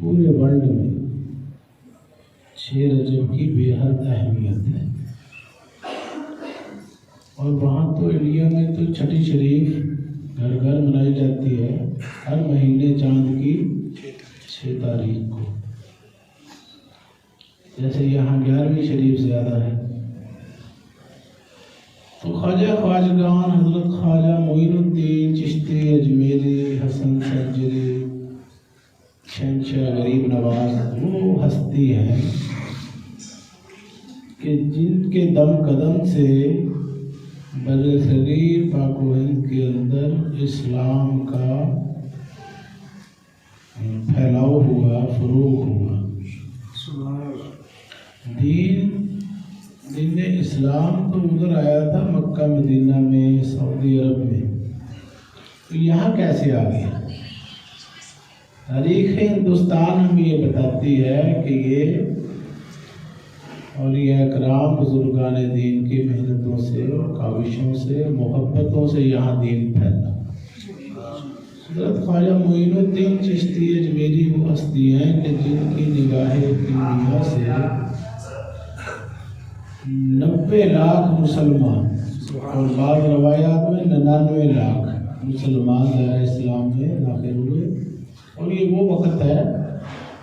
پورے ورلڈ میں 6 رجب کی بے حد اہمیت ہے، اور وہاں تو انڈیا میں تو چھٹی شریف گھر گھر منائی جاتی ہے ہر مہینے چاند کی 6 تاریخ کو، جیسے یہاں 11ویں شریف زیادہ ہے۔ تو خواجہ خواجگان حضرت خواجہ معین الدین چشتی اجمیری حسن سنجری شہنشاہ غریب نواز وہ ہستی ہیں کہ جن کے دم قدم سے برصغیر پاک و ہند کے اندر اسلام کا پھیلاؤ ہوا، فروغ ہوا۔ دین اسلام تو ادھر آیا تھا مکہ مدینہ میں، سعودی عرب میں، تو یہاں کیسے آ گیا؟ تاریخ ہندوستان ہمیں یہ بتاتی ہے کہ یہ اولیاء اکرام بزرگان دین کی محنتوں سے، کاوشوں سے، محبتوں سے یہاں دین پھیلا۔ حضرت خواجہ معین الدین چشتی اجمیری وہ ہستی ہیں کہ جن کی نگاہ کیمیا سے 90 لاکھ مسلمان اور بعض روایات میں 99 لاکھ مسلمان دائرہ اسلام میں داخل ہوئے، اور یہ وہ وقت ہے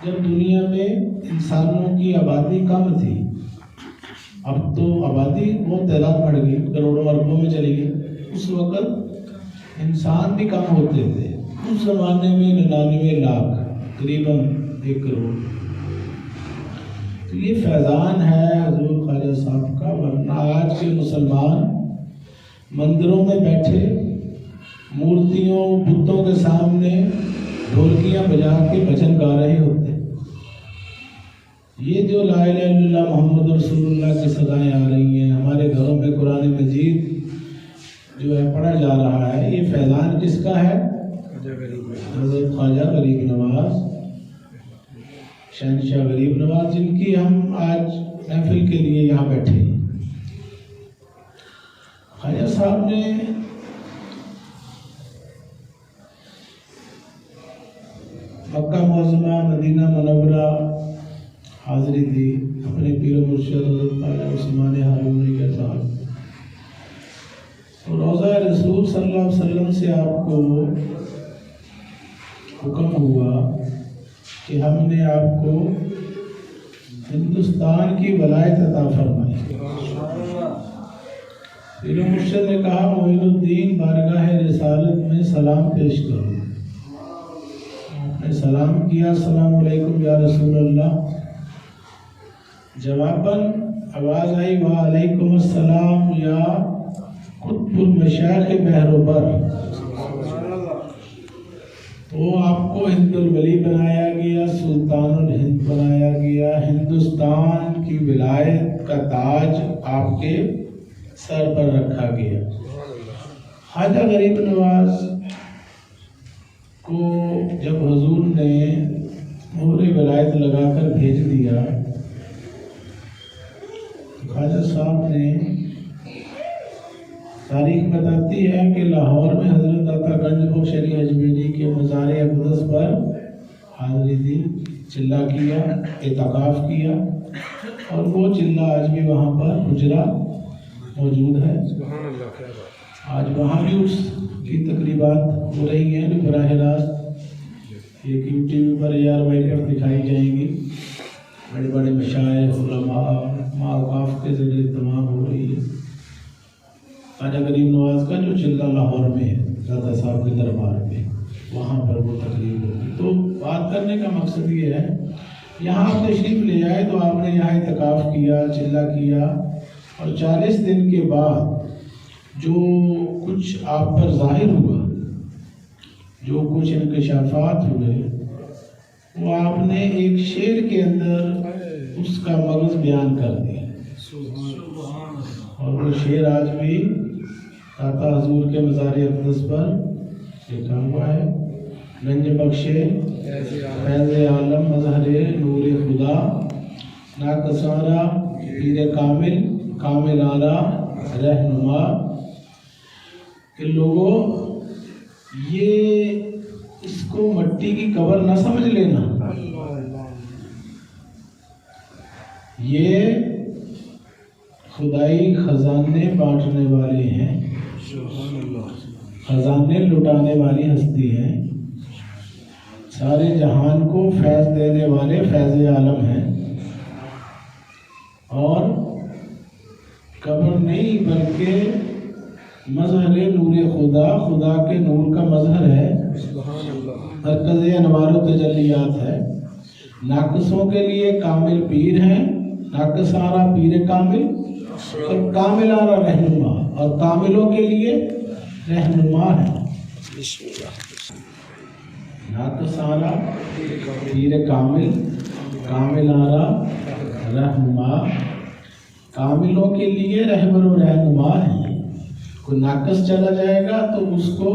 جب دنیا میں انسانوں کی آبادی کم تھی۔ اب تو آبادی بہت تعداد بڑھ گئی، کروڑوں اربوں میں چلی گئی، اس وقت انسان بھی کم ہوتے تھے۔ اس زمانے میں 99 لاکھ قریباً 1 کروڑ۔ تو یہ فیضان ہے حضور خواجہ صاحب کا، ورنہ آج کے مسلمان مندروں میں بیٹھے مورتیوں بتوں کے سامنے ڈھولکیاں بجا کے بھجن گا رہے ہوتے۔ یہ جو لا الہ الا اللہ محمد رسول اللہ کی صدائیں آ رہی ہیں ہمارے گھروں میں، قرآن مجید جو ہے پڑھا جا رہا ہے، یہ فیضان کس کا ہے؟ حضرت خواجہ غریب نواز، شہنشاہ غریب نواز، جن کی ہم آج محفل کے لیے یہاں بیٹھے ہیں۔ خواجہ صاحب نے مکہ معظمہ، مدینہ منورہ حاضری دی اپنے پیر و مرشد حضرت خواجہ عثمان ہارونی کے ساتھ، تو روضہ رسول صلی اللہ علیہ وسلم سے آپ کو حکم ہوا کہ ہم نے آپ کو ہندوستان کی ولایت عطا فرمائی۔ پیر و مرشد نے کہا معین الدین بارگاہ رسالت میں سلام پیش کرو۔ سلام کیا، السلام علیکم یا رسول اللہ۔ جواباً آواز آئی وعلیکم السلام یا قطب المشائخ بحر و بر۔ تو آپ کو ہند الولی بنایا گیا، سلطان الہند بنایا گیا، ہندوستان کی ولایت کا تاج آپ کے سر پر رکھا گیا۔ خواجہ غریب نواز کو جب حضور نے مہر ولایت لگا کر بھیج دیا، خواجہ صاحب نے، تاریخ بتاتی ہے کہ لاہور میں حضرت داتا گنج بخش علی اجمیری کے مزار اقدس پر حاضری دی، چلہ کیا، اعتکاف کیا، اور وہ چلہ آج بھی وہاں پر حجرہ موجود ہے۔ آج وہاں بھی اس کی تقریبات ہو رہی ہیں جو براہ راست ایک YouTube پر ARY پر دکھائی جائیں گی۔ بڑے بڑے مشائخ، علماء، اوقاف کے ذریعے تمام ہو رہی ہے۔ خواجہ غریب نواز کا جو چلہ لاہور میں ہے داتا صاحب کے دربار میں، وہاں پر وہ تقریب ہوگی۔ تو بات کرنے کا مقصد یہ ہے، یہاں آپ تشریف لے آئے تو آپ نے یہاں اعتکاف کیا، چلہ کیا، اور 40 دن کے بعد جو کچھ آپ پر ظاہر ہوا، جو کچھ انکشافات ہوئے، وہ آپ نے ایک شعر کے اندر اس کا مغز بیان کر دیا، اور وہ شعر آج بھی داتا حضور کے مزار اقدس پر لکھا ہوا ہے۔ گنج بخشے فیض عالم مظہر نور خدا، ناکسارا پیر کامل کامل آرا رہنما۔ کہ لوگوں یہ اس کو مٹی کی قبر نہ سمجھ لینا، یہ خدائی خزانے بانٹنے والے ہیں، خزانے لٹانے والی ہستی ہے، سارے جہان کو فیض دینے والے فیض عالم ہیں، اور قبر نہیں بلکہ مظہر نور خدا، خدا کے نور کا مظہر ہے، مرکز انوار و تجلیات ہے۔ ناقصوں کے لیے کامل پیر ہیں، ناقص آرا پیر کامل، اور کامل آرا رہنما، اور کاملوں کے لیے رہنما ہے۔ ناقص آرا پیر کامل، کامل آرا رہنما، کاملوں کے لیے رہبر و رہنما ہے۔ کوئی ناقص چلا جائے گا تو اس کو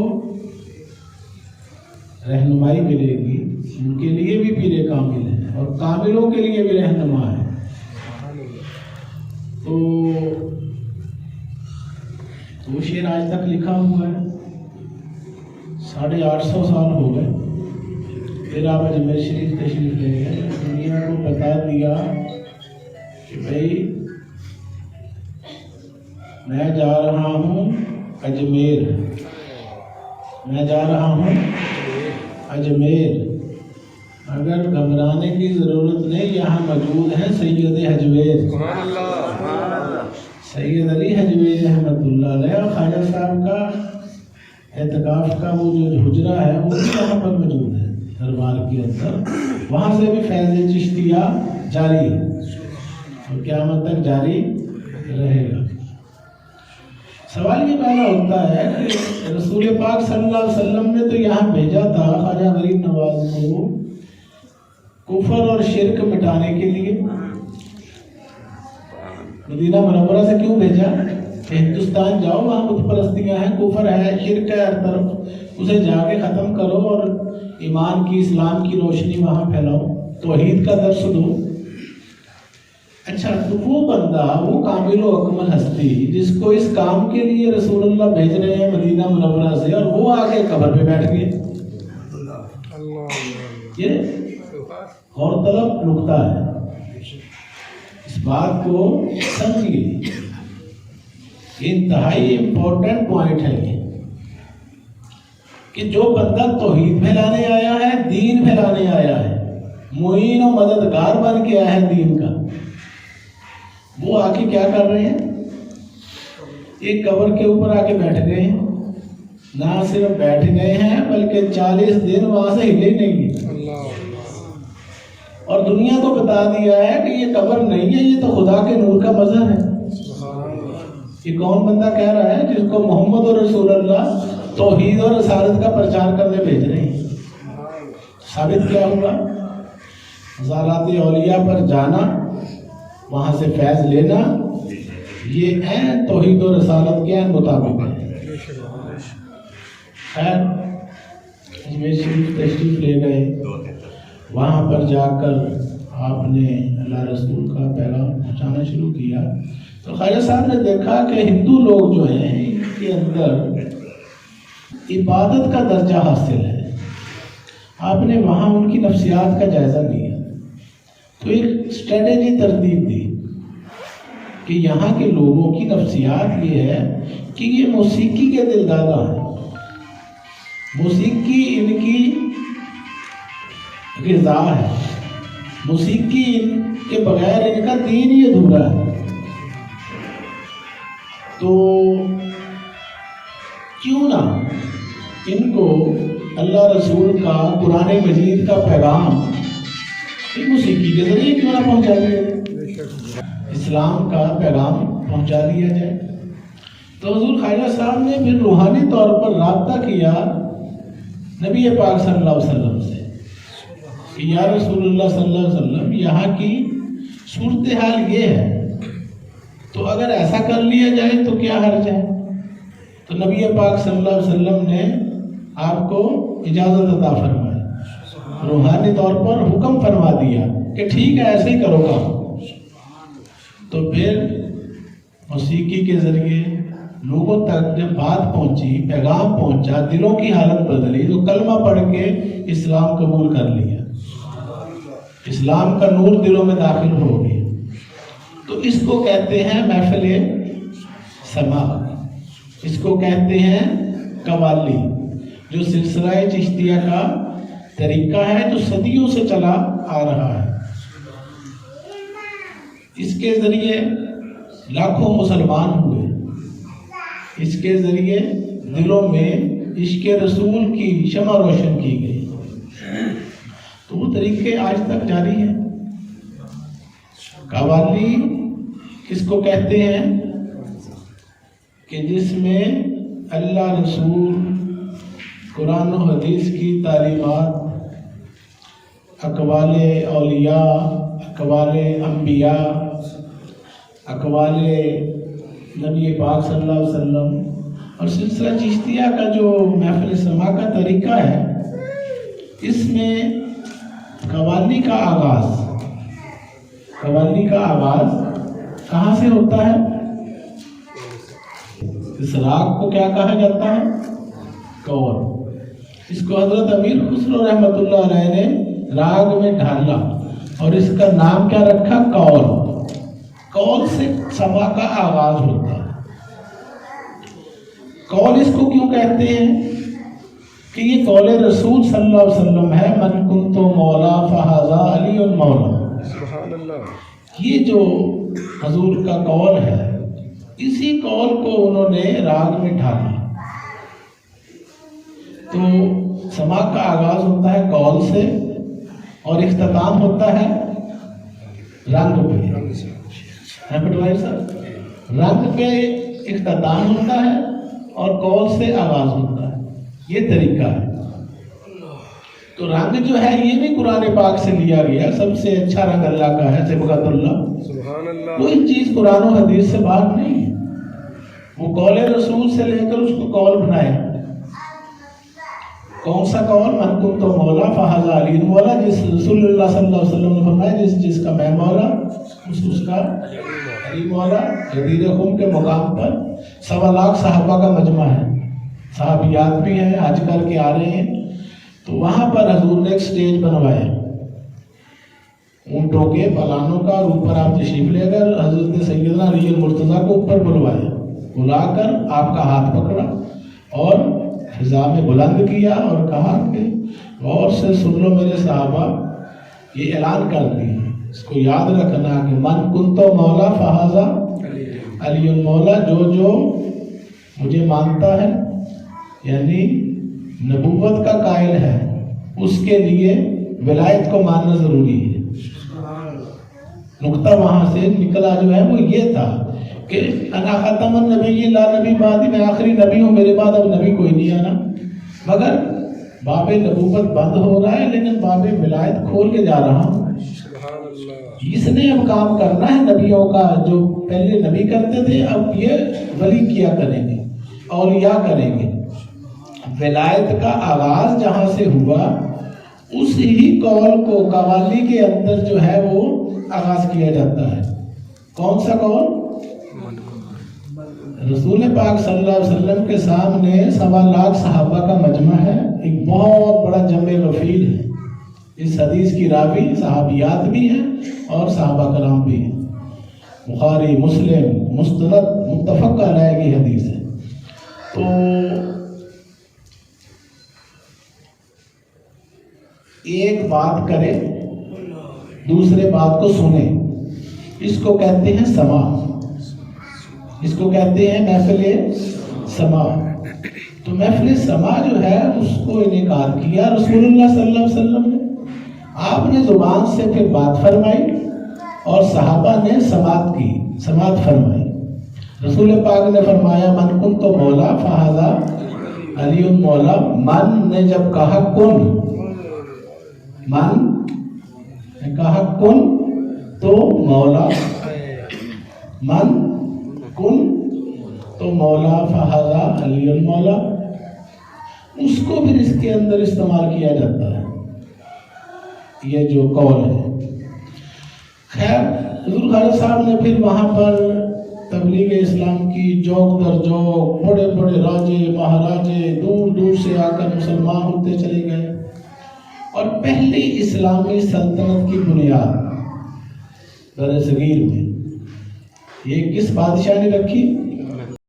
رہنمائی ملے گی، ان کے لیے بھی پیر کامل ہے اور کاملوں کے لیے بھی رہنما ہے۔ تو وہ شعر آج تک لکھا ہوا ہے، 850 سال ہو گئے۔ پھر آپ اجمیر شریف تشریف لے گئے، دنیا کو بتا دیا کہ بھائی میں جا رہا ہوں اجمیر، میں جا رہا ہوں اجمیر، اگر گھبرانے کی ضرورت نہیں، یہاں موجود ہے سید حجویر، سید علی حجویر رحمۃ اللہ علیہ، اور خواجہ صاحب کا اعتکاف کا وہ جو حجرہ ہے وہ بھی یہاں پر موجود ہے دربار کے اندر، وہاں سے بھی فیض چشتیہ جاری ہے اور قیامت تک جاری رہے گا۔ سوال یہ پیدا ہوتا ہے کہ رسول پاک صلی اللہ علیہ وسلم نے تو یہاں بھیجا تھا خواجہ غریب نواز کو کفر اور شرک مٹانے کے لیے، مدینہ منورہ سے کیوں بھیجا کہ ہندوستان جاؤ، وہاں بت پرستیاں ہیں، کفر ہے، شرک ہے ہر طرف، اسے جا کے ختم کرو اور ایمان کی، اسلام کی روشنی وہاں پھیلاؤ، توحید کا درس دو۔ اچھا، تو وہ بندہ، وہ کامل و اکمل ہستی جس کو اس کام کے لیے رسول اللہ بھیج رہے ہیں مدینہ منورہ سے، اور وہ آگے قبر پہ بیٹھ گئے، یہ غور طلب نقطہ ہے، اس بات کو سمجھیے، انتہائی امپورٹنٹ پوائنٹ ہے یہ، کہ جو بندہ توحید پھیلانے آیا ہے، دین پھیلانے آیا ہے، معین و مددگار بن کے آیا ہے دین کا، وہ آ کے کیا کر رہے ہیں؟ ایک قبر کے اوپر آ کے بیٹھ گئے ہیں، نہ صرف بیٹھ گئے ہیں بلکہ 40 دن وہاں سے ہلے نہیں ہیں، اور دنیا کو بتا دیا ہے کہ یہ قبر نہیں ہے، یہ تو خدا کے نور کا مظہر ہے۔ یہ کون بندہ کہہ رہا ہے جس کو محمد اور رسول اللہ توحید اور رسالت کا پرچار کرنے بھیج رہے ہیں؟ ثابت کیا ہوا؟ زارات اولیاء پر جانا، وہاں سے فیض لینا، یہ عین توحید و رسالت کے عین مطابق ہے۔ خیر، اجمیر شریف تشریف لے گئے، وہاں پر جا کر آپ نے اللہ رسول کا پیغام پہنچانا شروع کیا، تو خواجہ صاحب نے دیکھا کہ ہندو لوگ جو ہیں ان کے اندر عبادت کا درجہ حاصل ہے۔ آپ نے وہاں ان کی نفسیات کا جائزہ لیا تو ایک اسٹریٹجی ترتیب دی کہ یہاں کے لوگوں کی نفسیات یہ ہے کہ یہ موسیقی کے دلدادہ ہیں، موسیقی ان کی غذا ہے، موسیقی ان کے بغیر ان کا دین ہی ادھورا ہے، تو کیوں نہ ان کو اللہ رسول کا، قرآن مجید کا پیغام موسیقی کے ذریعے کیوں نہ پہنچا دیا، اسلام کا پیغام پہنچا دیا جائے۔ تو حضور خواجہ صاحب نے پھر روحانی طور پر رابطہ کیا نبی پاک صلی اللہ علیہ وسلم سے کہ یا رسول اللہ صلی اللہ علیہ وسلم، یہاں کی صورتحال یہ ہے، تو اگر ایسا کر لیا جائے تو کیا حرج ہے؟ تو نبی پاک صلی اللہ علیہ وسلم نے آپ کو اجازت عطا فرمائی، روحانی طور پر حکم فرما دیا کہ ٹھیک ہے ایسے ہی کرو گا۔ تو پھر موسیقی کے ذریعے لوگوں تک جب بات پہنچی، پیغام پہنچا، دلوں کی حالت بدلی، تو کلمہ پڑھ کے اسلام قبول کر لیا، اسلام کا نور دلوں میں داخل ہو گیا، تو اس کو کہتے ہیں محفل سما، اس کو کہتے ہیں قوالی، جو سلسلہ چشتیہ کا طریقہ ہے جو صدیوں سے چلا آ رہا ہے۔ اس کے ذریعے لاکھوں مسلمان ہوئے، اس کے ذریعے دلوں میں عشق رسول کی شمع روشن کی گئی، تو وہ طریقے آج تک جاری ہیں۔ قوالی کس کو کہتے ہیں کہ جس میں اللہ رسول قرآن و حدیث کی تعلیمات، اقوال اولیاء، اقوال انبیاء، اقوال نبی پاک صلی اللہ علیہ وسلم اور سلسلہ چشتیہ کا جو محفل سما کا طریقہ ہے، اس میں قوالی کا آغاز کہاں سے ہوتا ہے؟ اس راگ کو کیا کہا جاتا ہے؟ قول۔ اس کو حضرت امیر خسرو رحمۃ اللہ علیہ نے راگ میں ڈھالا اور اس کا نام کیا رکھا؟ قول۔ قول سے سما کا آغاز ہوتا ہے۔ قول اس کو کیوں کہتے ہیں کہ یہ قول رسول صلی اللہ علیہ وسلم ہے، من کنت مولا فہذا علی مولا۔ سبحان اللہ۔ یہ جو حضور کا قول ہے، اسی قول کو انہوں نے راگ میں ڈھالا۔ تو سما کا آغاز ہوتا ہے قول سے اور اختتام ہوتا ہے رنگ پہ۔ پٹواری صاحب، رنگ پہ اختتام ہوتا ہے اور قول سے آغاز ہوتا ہے، یہ طریقہ ہے۔ تو رنگ جو ہے یہ بھی قرآن پاک سے لیا گیا، سب سے اچھا رنگ اللہ کا ہے، صبغۃ اللہ۔ سبحان اللہ۔ کوئی چیز قرآن و حدیث سے باہر نہیں ہے، وہ قول رسول سے لے کر اس کو قول بنایا۔ کون سا قول؟ من کنت مولا فہذا علی مولا، جس رسول اللہ صلی اللہ علیہ وسلم نے فرمایا جس کا میں مولا اس کا علی مولا۔ غدیر خم کے مقام پر 1.25 لاکھ صحابہ کا مجمع ہے، صحابیات بھی ہیں، حج کر کے آ رہے ہیں۔ تو وہاں پر حضور نے ایک سٹیج بنوایا اونٹوں کے پلانوں کا، اور اوپر آپ تشریف لے کر حضرت سیدنا علی المرتضیٰ کو اوپر بلوایا، بلا کر آپ کا ہاتھ پکڑا اور فضا میں بلند کیا اور کہا کہ غور سے سن لو میرے صحابہ، یہ اعلان کر دیا، اس کو یاد رکھنا کہ من کنت مولا فہذا علی مولا، جو مجھے مانتا ہے یعنی نبوت کا قائل ہے، اس کے لیے ولایت کو ماننا ضروری ہے۔ نقطہ وہاں سے نکلا جو ہے وہ یہ تھا کہ انا ختم النبی لا نبی بعدی، میں آخری نبی ہوں، میرے بعد اب نبی کوئی نہیں آنا۔ مگر باب نبوت بند ہو رہا ہے لیکن باب ولایت کھول کے جا رہا ہوں۔ اس نے اب کام کرنا ہے نبیوں کا، جو پہلے نبی کرتے تھے اب یہ ولی کیا کریں گے، اولیاء کریں گے۔ ولایت کا آغاز جہاں سے ہوا اس ہی قول کو قوالی کے اندر جو ہے وہ آغاز کیا جاتا ہے۔ کون سا قول؟ رسول پاک صلی اللہ علیہ وسلم کے سامنے 1.25 لاکھ صحابہ کا مجمع ہے، ایک بہت بڑا جمع وفیل ہے۔ اس حدیث کی راوی صحابیات بھی ہیں اور صحابہ کرام بھی ہیں، بخاری مسلم مستند متفق علیہ کی حدیث ہے۔ تو ایک بات کرے دوسرے بات کو سنے، اس کو کہتے ہیں سما، اس کو کہتے ہیں محفل سما۔ تو محفل سما جو ہے اس کو انعقاد کیا رسول اللہ صلی اللہ علیہ وسلم نے، آپ نے زبان سے پھر بات فرمائی اور صحابہ نے سماعت کی، سماعت فرمائی۔ رسول پاک نے فرمایا من کنت مولا فہذا علی مولا۔ من نے جب کہا کن، من نے کہا کن تو مولا، من کن تو مولا فہذا علی المولا، اس کو بھی اس کے اندر استعمال کیا جاتا ہے، یہ جو قول ہے۔ خیر حضور خالد صاحب نے پھر وہاں پر تبلیغ اسلام کی جوک در جوک، بڑے بڑے راجے مہاراجے دور دور سے آ کر مسلمان ہوتے چلے گئے، اور پہلی اسلامی سلطنت کی بنیاد برصغیر میں یہ کس بادشاہ نے رکھی؟